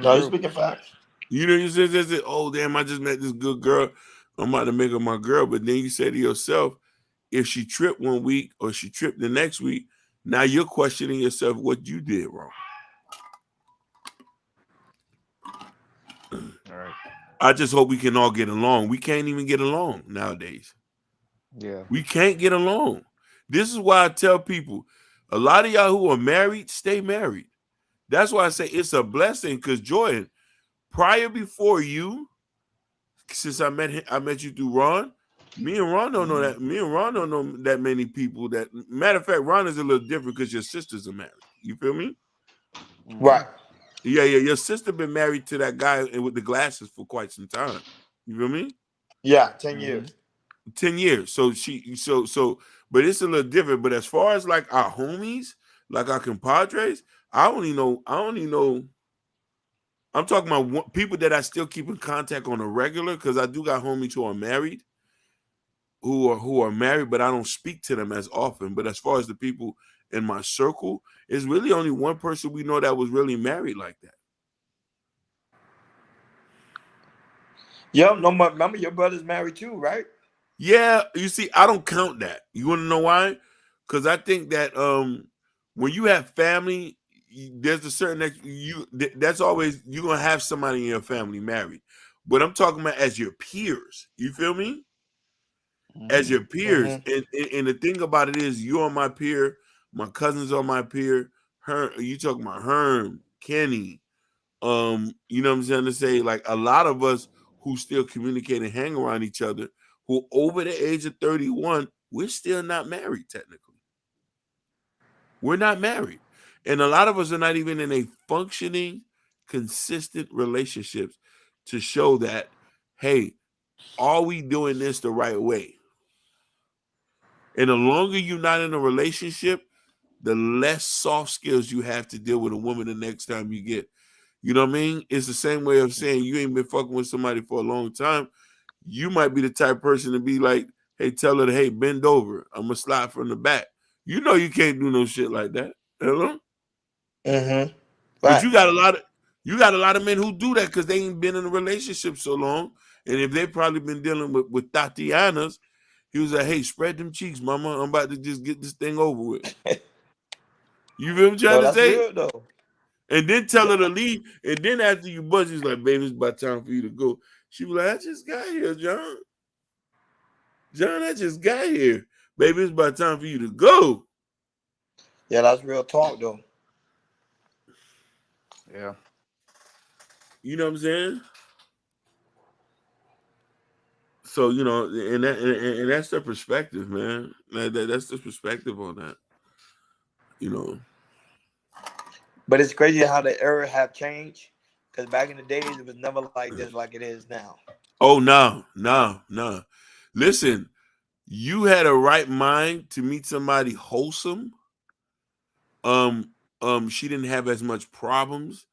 You're speaking facts. You say, oh damn, I just met this good girl. I'm about to make her my girl. But then you say to yourself, if she tripped one week or she tripped the next week, now you're questioning yourself what you did wrong. All right. I just hope we can all get along. We can't even get along nowadays. Yeah. We can't get along. This is why I tell people, a lot of y'all who are married, stay married. That's why I say it's a blessing, because Jordan, before you, since I met you through Ron, Me and Ron don't know that. Me and Ron don't know that many people. That matter of fact, Ron is a little different because your sisters are married. You feel me? Right. Yeah. Your sister been married to that guy with the glasses for quite some time. You feel me? Yeah, 10 years. 10 years. So but it's a little different. But as far as like our homies, like our compadres, I only know. I'm talking about people that I still keep in contact on a regular because I do got homies who are married. Who are married, but I don't speak to them as often. But as far as the people in my circle, it's really only one person we know that was really married like that. Yeah, no, remember your brother's married too, right? Yeah, you see, I don't count that. You want to know why? Because I think that when you have family, there's a certain that's always you're gonna have somebody in your family married. But I'm talking about as your peers. You feel me? As your peers. And the thing about it is you're on my peer, my cousins on my peer, you talking about Herm, Kenny, you know what I'm saying to say, like a lot of us who still communicate and hang around each other, who over the age of 31, we're still not married technically. We're not married. And a lot of us are not even in a functioning, consistent relationships to show that, hey, are we doing this the right way? And the longer you're not in a relationship, the less soft skills you have to deal with a woman the next time you get. You know what I mean? It's the same way of saying you ain't been fucking with somebody for a long time. You might be the type of person to be like, hey, tell her, hey, bend over. I'm going to slide from the back. You know you can't do no shit like that. Hello? Right. But you got a lot of men who do that because they ain't been in a relationship so long. And if they've probably been dealing with Tatianas, he was like, hey, spread them cheeks, mama. I'm about to just get this thing over with. You feel what I'm trying to say? Real, though. And then tell her to leave. And then after you bust, she's like, baby, it's about time for you to go. She was like, I just got here, John. John, I just got here. Baby, it's about time for you to go. Yeah, that's real talk, though. Yeah. You know what I'm saying? So, you know, and that's the perspective, man. That's the perspective on that. You know. But it's crazy how the era have changed. Because back in the days, it was never like this, like it is now. Oh, no. Listen, you had a right mind to meet somebody wholesome. She didn't have as much problems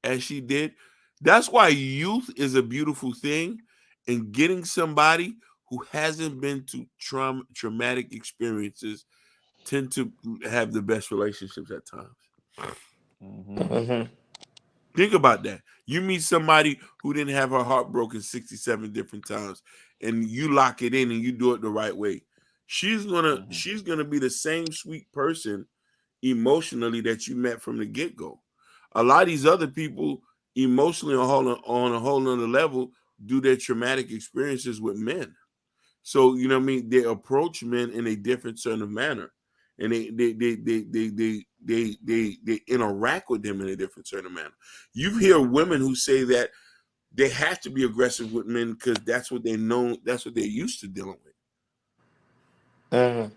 as she did. That's why youth is a beautiful thing, and getting somebody who hasn't been to traumatic experiences tend to have the best relationships at times. Think about that. You meet somebody who didn't have her heart broken 67 different times, and you lock it in and you do it the right way. She's gonna be the same sweet person emotionally that you met from the get-go. A lot of these other people emotionally on a whole nother level do their traumatic experiences with men. So you know what I mean, they approach men in a different sort of manner. And they interact with them in a different sort of manner. You hear women who say that they have to be aggressive with men because that's what they know, that's what they're used to dealing with.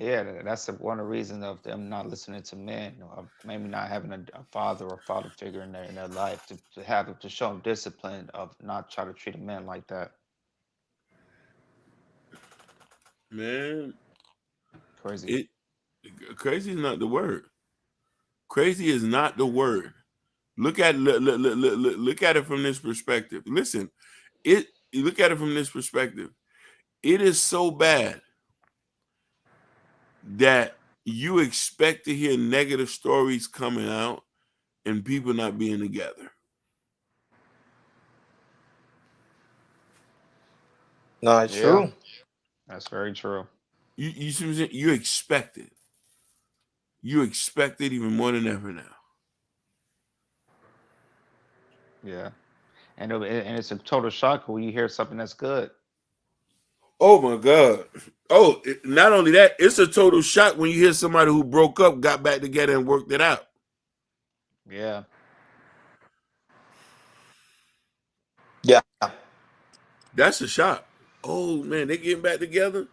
Yeah, that's one of the reasons of them not listening to men, or maybe not having a father or father figure in their life to show them discipline of not try to treat a man like that. Man, crazy. Crazy is not the word. Crazy is not the word. Look at it from this perspective. Listen, you look at it from this perspective. It is so bad that you expect to hear negative stories coming out and people not being together. No, it's true. That's very true. You expect it. You expect it even more than ever now. Yeah, and it's a total shock when you hear something that's good. Oh my God! Oh, not only that, it's a total shock when you hear somebody who broke up, got back together, and worked it out. Yeah. Yeah. That's a shock. Oh man, they getting back together.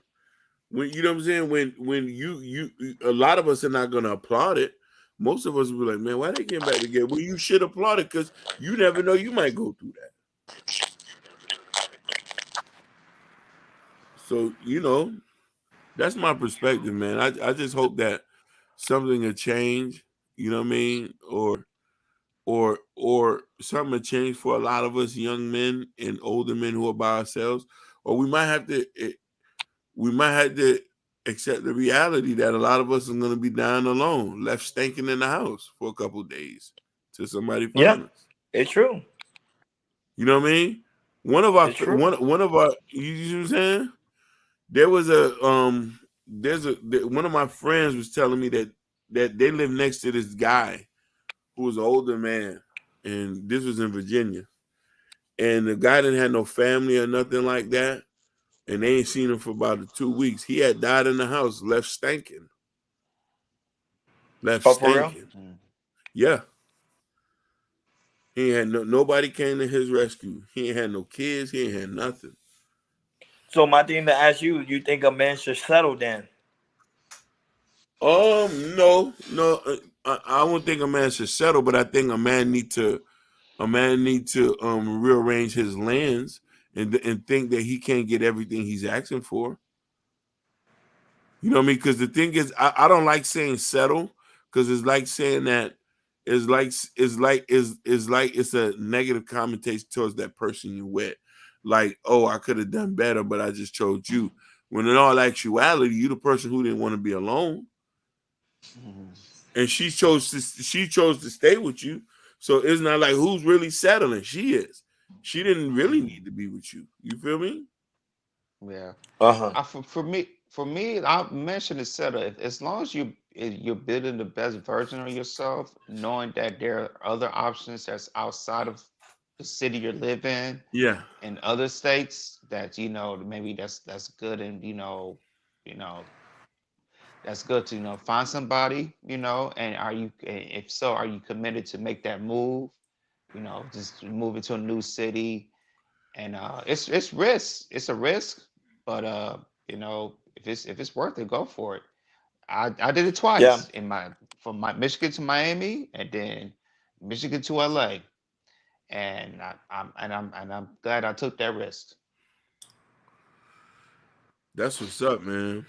When you know what I'm saying? When you a lot of us are not gonna applaud it. Most of us will be like, man, why they getting back together? Well, you should applaud it because you never know you might go through that. So, that's my perspective, man. I just hope that something will change, you know what I mean? Or something will change for a lot of us young men and older men who are by ourselves. Or we might have to accept the reality that a lot of us are gonna be dying alone, left stinking in the house for a couple of days till somebody Yeah, find us. it's true. You know what I mean? One of our It's true. one of our you know what I'm saying? There was one of my friends was telling me that they live next to this guy who was an older man, and this was in Virginia, and the guy didn't have no family or nothing like that, and they ain't seen him for about 2 weeks. He had died in the house, left stinking, Oh, for real? Yeah, he ain't had nobody came to his rescue. He ain't had no kids. He ain't had nothing. So my thing to ask you, you think a man should settle then? No. I don't think a man should settle, but I think a man need to rearrange his lens and think that he can't get everything he's asking for. You know what I mean? Because the thing is, I don't like saying settle because it's like saying that it's a negative connotation towards that person you with. Like, oh, I could have done better, but I just chose you. When in all actuality, you the person who didn't want to be alone. And she chose to stay with you. So it's not like who's really settling. She is. She didn't really need to be with you. You feel me? Yeah. Uh-huh. For me, I mentioned it settle. As long as you're building the best version of yourself, knowing that there are other options that's outside of the city you live Yeah. in other states that maybe that's good, and that's good to find somebody, and if so, are you committed to make that move? Just move into a new city, and it's risk. It's a risk, but if it's worth it, go for it. I did it Yeah. twice from my Michigan to Miami, and then Michigan to LA, and I'm glad I took that risk. That's what's up, man.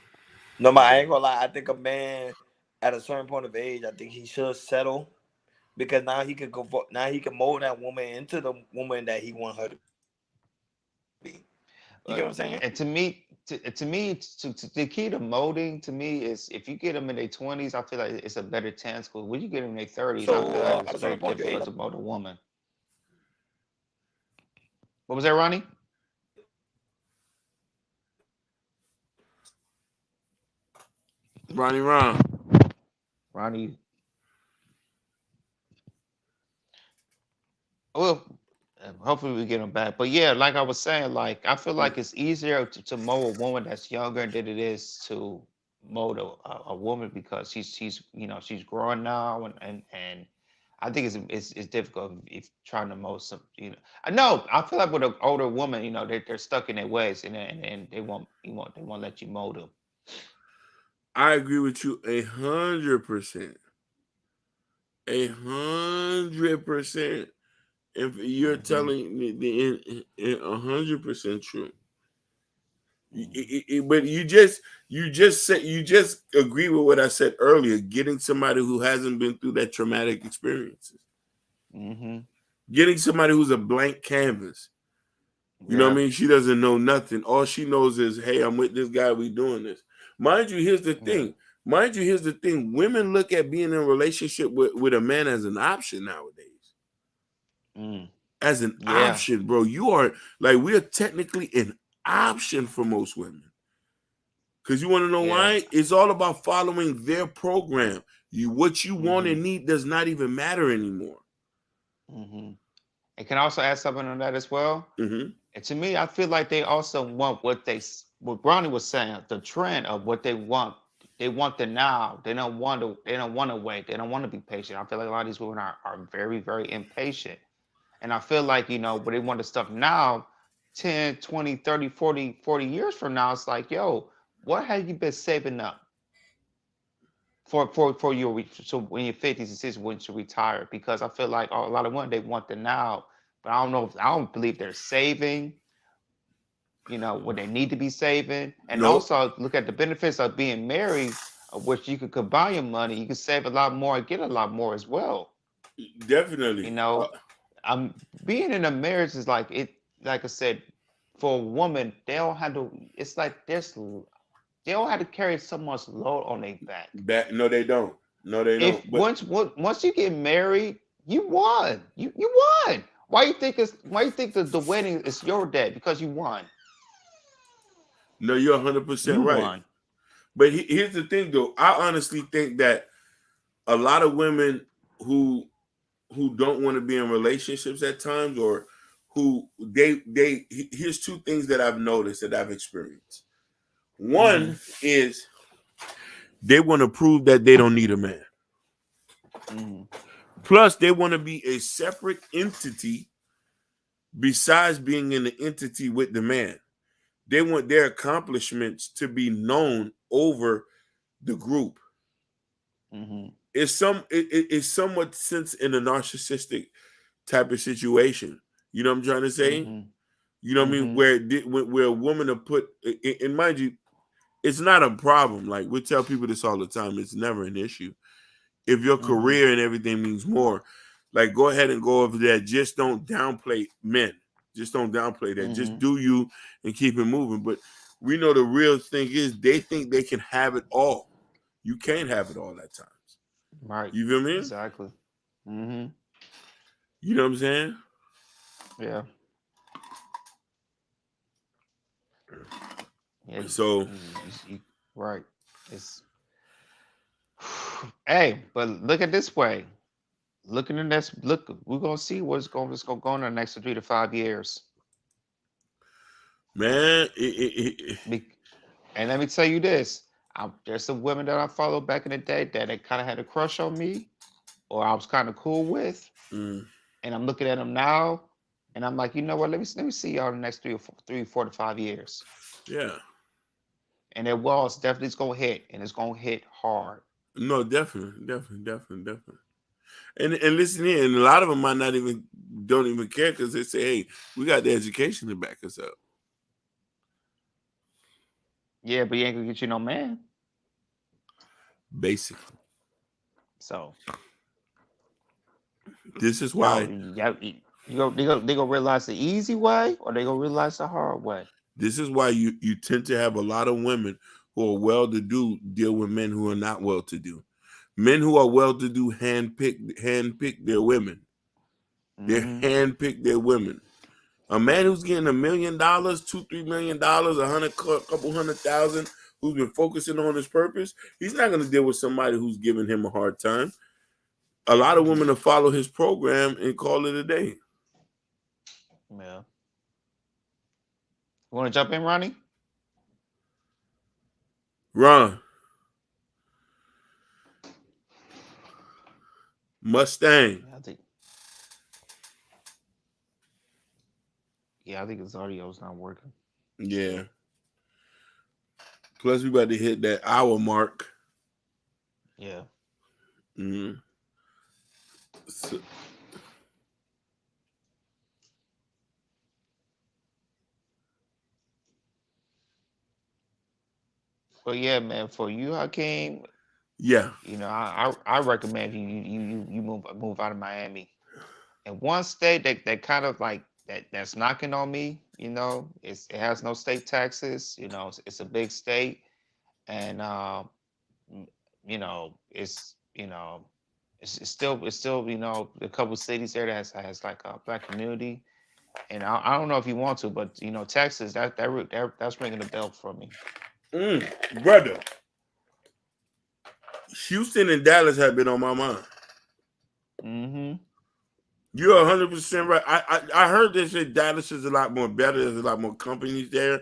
No, I ain't gonna lie. I think a man at a certain point of age, I think he should settle because now he can now he can mold that woman into the woman that he want her to be. You get what I'm saying? And the key to molding to me is if you get them in their 20s, I feel like it's a better chance. Because when you get them in their 30s, I feel So like at it's a very certain point of difficult age, to mold a woman. What was that, Ronnie? Ronnie Ron. Ronnie. Well, hopefully we get him back. But yeah, like I was saying, like I feel like it's easier to mold a woman that's younger than it is to mold a woman because she's growing now, and I think it's difficult if trying to mold some. I know I feel like with an older woman, they're stuck in their ways, and they won't let you mold them. I agree with you 100%. 100%. If you're Hmm. telling me the 100% true. But you just agree with what I said earlier. Getting somebody who hasn't been through that traumatic experiences, Hmm. getting somebody who's a blank canvas. You know what I Yeah. mean? She doesn't know nothing. All she knows is, hey, I'm with this guy. We doing this. Mind you, here's the Yeah. thing. Women look at being in a relationship with a man as an option nowadays. Mm. As an Yeah. option, bro. You are like we are technically an option for most women. Because you want to know Yeah. why? It's all about following their program. What you want Hmm. and need does not even matter anymore. Hmm. And can I also add something on that as well? Mm-hmm. And to me, I feel like they also want what Brownie was saying, the trend of what they want. They want the now. They don't want to. They don't want to wait. They don't want to be patient. I feel like a lot of these women are very, very impatient. And I feel like, but they want the stuff now. 10, 20, 30, 40 years from now, it's like, yo, what have you been saving up for your so when your 50s and 60s when you retire? Because I feel like a lot of women, they want the now, but I don't believe they're saving, what they need to be saving. And Nope. also look at the benefits of being married, of which you could combine your money, you can save a lot more and get a lot more as well. Definitely. I'm being in a marriage is like like I said, for a woman, they don't have to, it's like they don't have to carry so much load on their back. No, they don't. No, they don't. But once you get married, you won. You won. Why you think the wedding is your day? Because you won. No, you're 100% right. Won. But here's the thing, though. I honestly think that a lot of women who don't want to be in relationships at times, or who here's two things that I've noticed, that I've experienced. One is they want to prove that they don't need a man. Plus, they want to be a separate entity besides being in the entity with the man. They want their accomplishments to be known over the group. It's somewhat sense in a narcissistic type of situation. You know what I'm trying to say? You know what I mean? Where a woman will put, and mind you, it's not a problem. Like, we tell people this all the time. It's never an issue. If your career and everything means more, like, go ahead and go over there. Just don't downplay men. Just don't downplay that. Just do you and keep it moving. But we know the real thing is they think they can have it all. You can't have it all at times. Right. You feel me? Exactly. You know what I'm saying? Yeah. So right. Hey, but look at this way. Looking in this, we're gonna see what's going to go on in the next 3 to 5 years. Man, and let me tell you this: there's some women that I followed back in the day that they kind of had a crush on me, or I was kind of cool with, and I'm looking at them now, and I'm like, you know what? Let me see y'all in the next 4 to 5 years. Yeah. And it was definitely it's gonna hit, and it's gonna hit hard. No, definitely. And listen here, and a lot of them might don't even care, because they say, hey, we got the education to back us up. Yeah, but you ain't gonna get you no man. Basically. So this is why they gonna realize the easy way, or they gonna realize the hard way. This is why you tend to have a lot of women who are well-to-do deal with men who are not well-to-do. Men who are well-to-do handpick their women. They handpick their women. A man who's getting $1 million, $2-3 million, couple $100,000, who's been focusing on his purpose, he's not going to deal with somebody who's giving him a hard time. A lot of women will follow his program and call it a day. Yeah. You want to jump in, Ronnie? Ron. Mustang. I think his audio's not working. Yeah. Plus, we about to hit that hour mark. Yeah. So, well, yeah, man. For you, Hakeem. Yeah. I recommend you move out of Miami. And one state that kind of like that's knocking on me, it has no state taxes. It's a big state, and it's still a couple cities there that has like a black community. And I don't know if you want to, but Texas, that's ringing a bell for me. Brother, Houston and Dallas have been on my mind. You're 100% right. I heard they say Dallas is a lot more better. There's a lot more companies there.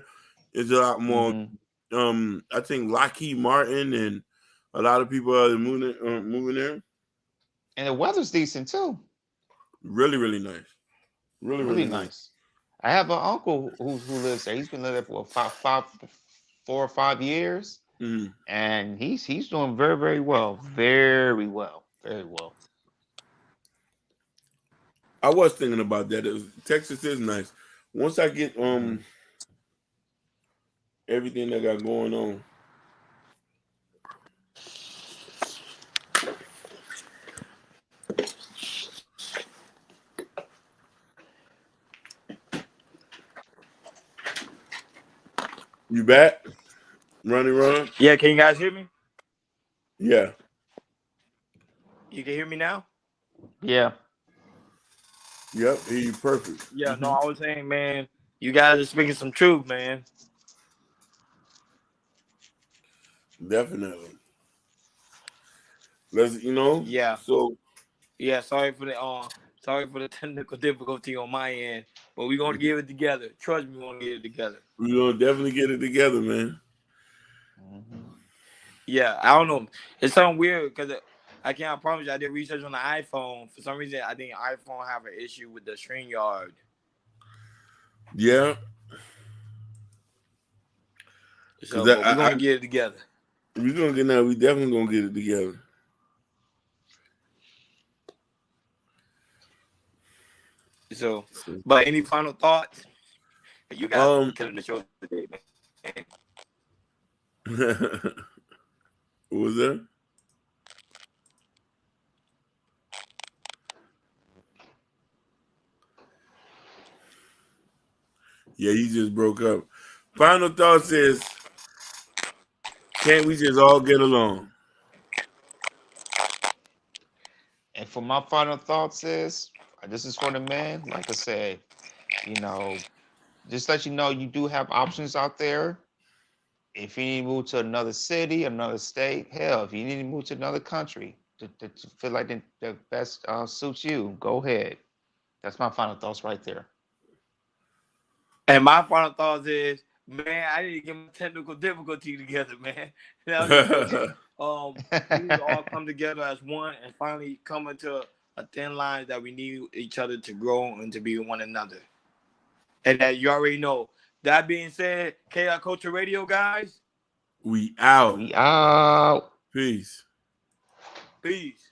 There's a lot more. I think Lockheed Martin and a lot of people are moving there. And the weather's decent too. Really, really nice. Really, really nice. I have an uncle who lives there. He's been living there for 4 or 5 years, Mm. and he's doing very, very well, very well, very well. I was thinking about that. Texas is nice. Once I get everything that got going on. You back? Ron? Yeah, can you guys hear me? Yeah. You can hear me now? Yeah. Yep, hear you perfect. Yeah, no, I was saying, man, you guys are speaking some truth, man. Definitely. Let's Yeah. So Yeah, sorry for the technical difficulty on my end, but we're gonna get it together. Trust me, we're gonna get it together. we're gonna definitely get it together, man. Yeah, I don't know. It's something weird because I promise you, I did research on the iPhone. For some reason, I think iPhone have an issue with the StreamYard. Yeah. So, but we're gonna get it together. We're gonna get now. We definitely gonna get it together. So, but any final thoughts? You guys killing the show today, man. What was that? Yeah, you just broke up. Final thoughts is, can't we just all get along? And for my final thoughts is, this is for the men. Like I said, just let you know you do have options out there. If you need to move to another city, another state, hell, if you need to move to another country to feel like the best suits you, go ahead. That's my final thoughts right there. And my final thoughts is, man, I need to get my technical difficulty together, man. We need to all come together as one and finally come into a thin line that we need each other to grow and to be one another. And that you already know. That being said, KI Culture Radio, guys. We out. We out. Peace. Peace.